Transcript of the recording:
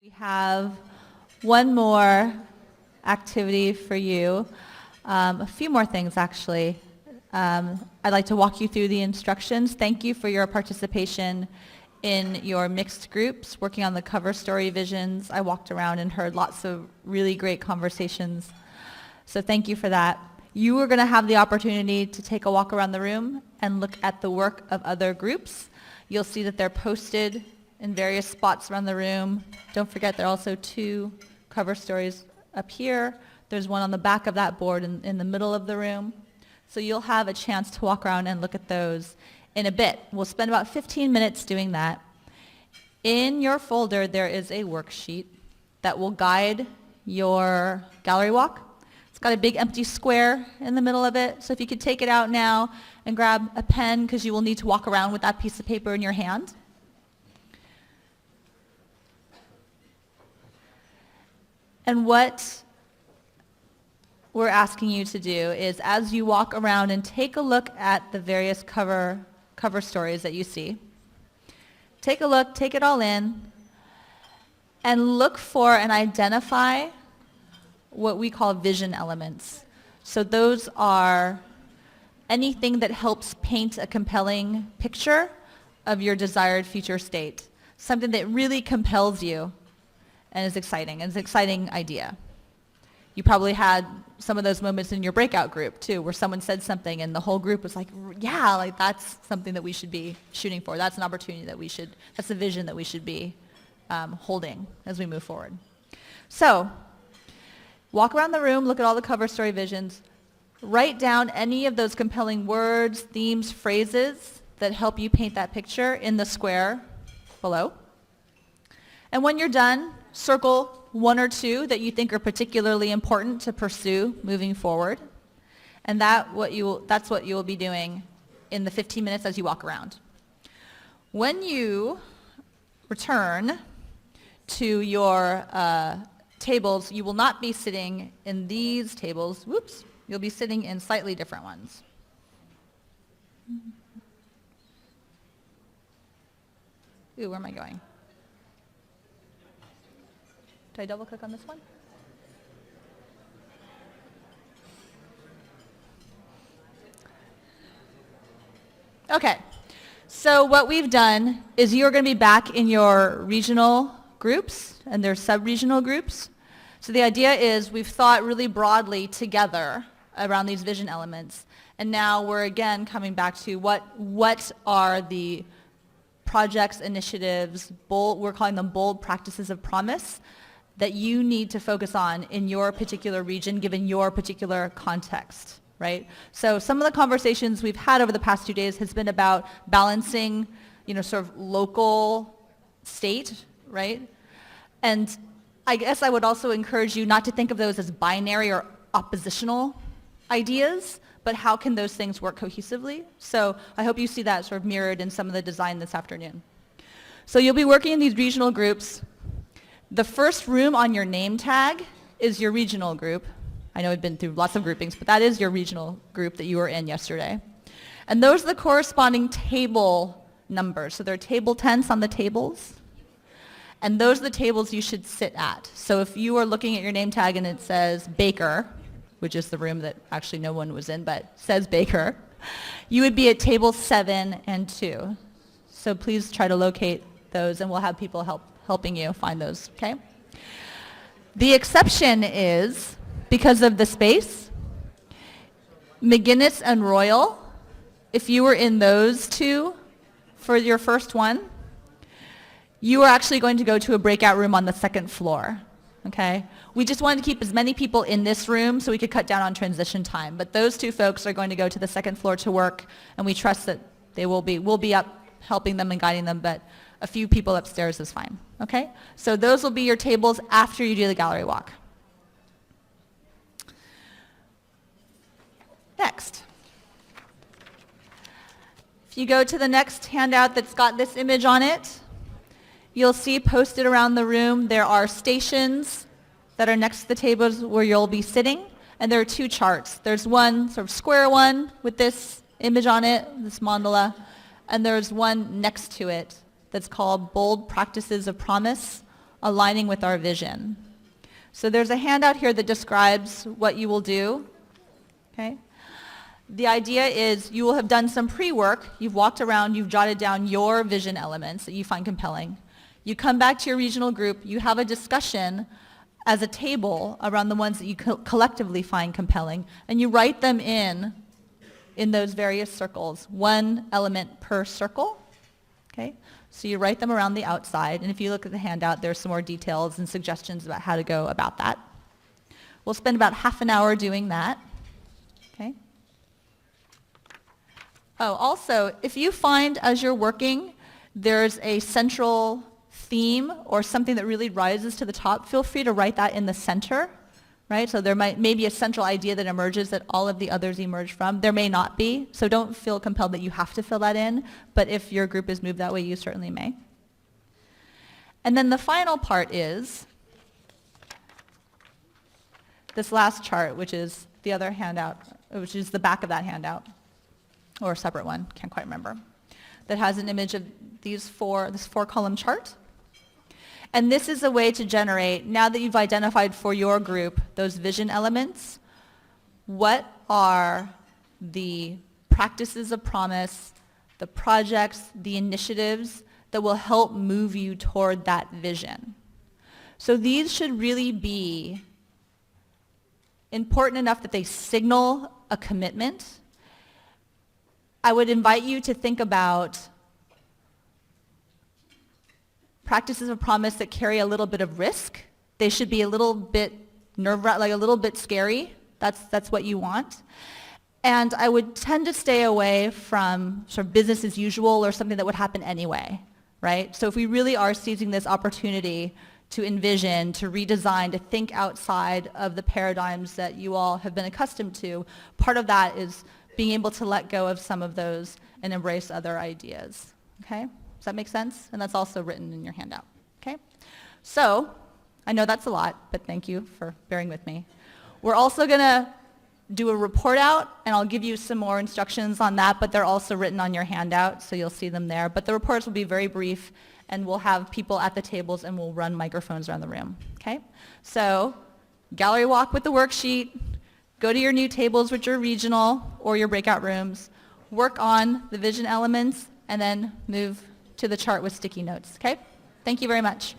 We have one more activity for you, a few more things actually. I'd like to walk you through the instructions. Thank you for your participation in your mixed groups, working on the cover story visions. I walked around and heard lots of really great conversations. So thank you for that. You are going to have the opportunity to take a walk around the room and look at the work of other groups. You'll see that they're posted in various spots around the room. Don't forget there are also 2 cover stories up here. There's one on the back of that board in the middle of the room. So you'll have a chance to walk around and look at those in a bit. We'll spend about 15 minutes doing that. In your folder, there is a worksheet that will guide your gallery walk. It's got a big empty square in the middle of it. So if you could take it out now and grab a pen, because you will need to walk around with that piece of paper in your hand. And what we're asking you to do is, as you walk around and take a look at the various cover stories that you see, take a look, take it all in, and look for and identify what we call vision elements. So those are anything that helps paint a compelling picture of your desired future state, something that really compels you and is exciting. It's an exciting idea. You probably had some of those moments in your breakout group too, where someone said something and the whole group was like, yeah, like that's something that we should be shooting for. That's an opportunity that that's a vision that we should be holding as we move forward. So walk around the room, look at all the cover story visions, write down any of those compelling words, themes, phrases that help you paint that picture in the square below. And when you're done, circle 1 or 2 that you think are particularly important to pursue moving forward. And that's what you will be doing in the 15 minutes as you walk around. When you return to your tables, you will not be sitting in these tables. Whoops. You'll be sitting in slightly different ones. Ooh, where am I going? Did I double click on this one? Okay, so what we've done is you're going to be back in your regional groups and their sub-regional groups. So the idea is we've thought really broadly together around these vision elements, and now we're again coming back to what are the projects, initiatives, we're calling them bold practices of promise, that you need to focus on in your particular region given your particular context, right? So some of the conversations we've had over the past 2 days has been about balancing, sort of local state, right? And I guess I would also encourage you not to think of those as binary or oppositional ideas, but how can those things work cohesively? So I hope you see that sort of mirrored in some of the design this afternoon. So you'll be working in these regional groups. The first room on your name tag is your regional group. I know we've been through lots of groupings, but that is your regional group that you were in yesterday. And those are the corresponding table numbers. So there are table tents on the tables. And those are the tables you should sit at. So if you are looking at your name tag and it says Baker, which is the room that actually no one was in, but says Baker, you would be at table 7 and 2. So please try to locate those, and we'll have people helping you find those, okay? The exception is, because of the space, McGinnis and Royal, if you were in those 2 for your first one, you are actually going to go to a breakout room on the 2nd floor, okay? We just wanted to keep as many people in this room so we could cut down on transition time, but those 2 folks are going to go to the 2nd floor to work, and we trust that we'll be up helping them and guiding them, but a few people upstairs is fine, okay? So those will be your tables after you do the gallery walk. Next. If you go to the next handout that's got this image on it, you'll see posted around the room there are stations that are next to the tables where you'll be sitting, and there are 2 charts. There's one sort of square one with this image on it, this mandala, and there's one next to it that's called Bold Practices of Promise aligning with our vision. So there's a handout here that describes what you will do. Okay? The idea is you will have done some pre-work. You've walked around, you've jotted down your vision elements that you find compelling. You come back to your regional group, you have a discussion as a table around the ones that you collectively find compelling, and you write them in those various circles, one element per circle. Okay? So you write them around the outside, and if you look at the handout, there's some more details and suggestions about how to go about that. We'll spend about half an hour doing that. Okay? Oh, also, if you find as you're working there's a central theme or something that really rises to the top, feel free to write that in the center, right? So there may be a central idea that emerges that all of the others emerge from. There may not be, so don't feel compelled that you have to fill that in, but if your group is moved that way, you certainly may. And then the final part is this last chart, which is the other handout, which is the back of that handout, or a separate one, can't quite remember, that has an image of this four-column chart. And this is a way to generate, now that you've identified for your group those vision elements, what are the practices of promise, the projects, the initiatives that will help move you toward that vision. So these should really be important enough that they signal a commitment. I would invite you to think about practices of promise that carry a little bit of risk. They should be a little bit like a little bit scary. That's what you want. And I would tend to stay away from sort of business as usual or something that would happen anyway, right? So if we really are seizing this opportunity to envision, to redesign, to think outside of the paradigms that you all have been accustomed to, part of that is being able to let go of some of those and embrace other ideas, okay? Does that make sense? And that's also written in your handout, okay? So, I know that's a lot, but thank you for bearing with me. We're also gonna do a report out, and I'll give you some more instructions on that, but they're also written on your handout, so you'll see them there. But the reports will be very brief, and we'll have people at the tables, and we'll run microphones around the room, okay? So, gallery walk with the worksheet, go to your new tables, which are regional, or your breakout rooms, work on the vision elements, and then move to the chart with sticky notes, okay? Thank you very much.